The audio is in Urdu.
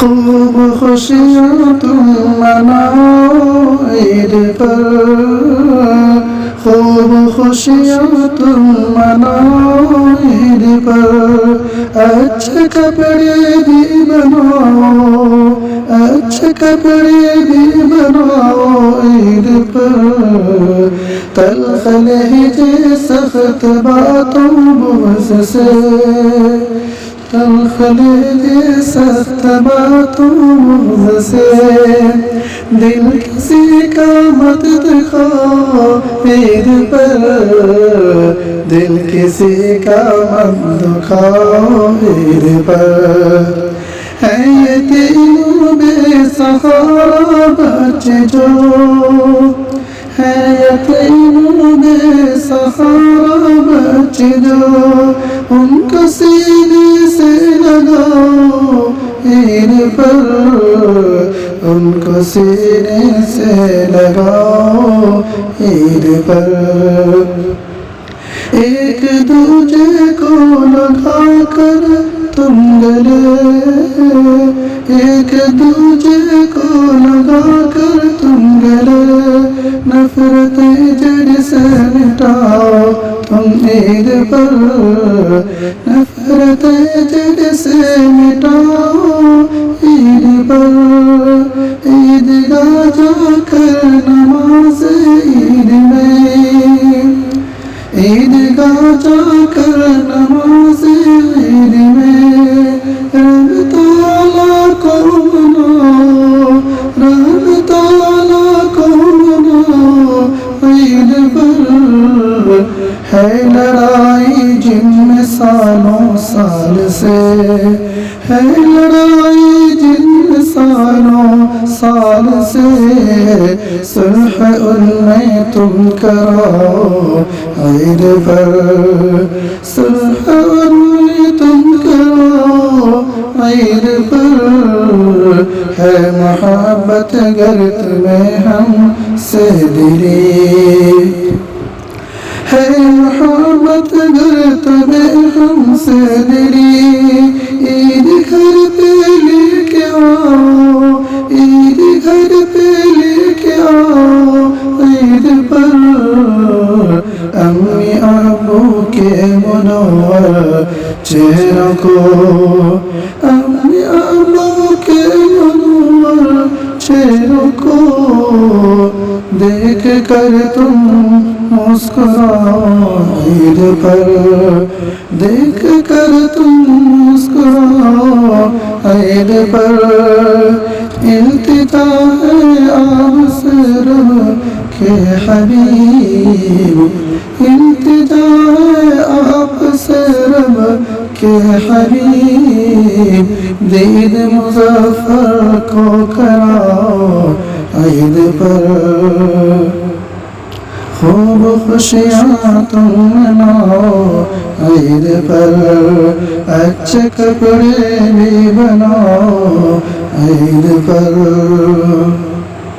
خوب خوشیاں تم مناؤ عید پر، خوب خوشیاں تم مناؤ عید پر، اچھے کپڑے بھی بناؤ، اچھے کپڑے بھی بناؤ عید پر، تلخ لہجے سخت باتوں بغض سے، تلخ لہجے سخت باتوں بغض سے، دل کسی کا مت دکھاؤ عید پر، دل کسی کا مت دکھاؤ عید پر، ہے یتیم بے سہارا بچے جو، ہے یتیم بے سہارا بچے جو، ان کو سینے سے لگاؤ عید پر، ان کو سینے سے لگاؤ عید پر، ایک دوجے کو لگا کر تم گلے، ایک دوجے کو لگا کر تم گلے، نفرت جڑ سے مٹاؤ تم عید پر، نفرت جڑ سے مٹاؤ عید پر، عید گاہ جا کر نماز عید میں، عید گاہ جا کر نماز عید میں، رب تعالیٰ کو مناؤ، رب تعالیٰ کو مناؤ عید پر، ہے لڑائی جن میں سالوں سال سے، ہے لڑائی جن میں سالوں سال سے، صلح ان میں تم کراؤ عید پر، صلح ان میں تم کراؤ عید پر، ہے محبت گر تمہیں ہم سے دلی، ہے محبت گر تمہیں ہم سے دلی، عید گھر پہ لے کے آؤ، عید گھر پہ لے کے آؤ عید پر، امی ابو کے منور چہروں کو، امی ابو کے منور چہروں کو دیکھ کر تم مسکراؤ عید پر، دیکھ کر تم مسکراؤ عید پر، التجا ہے آپ سے رب کے حبیب، التجا ہے آپ سے رب کے حبیب، دید مظفر کو کراؤ عید پر، خوب خوشیاں تم مناؤ عید پر، اچھے کپڑے بھی بناؤ عید پر۔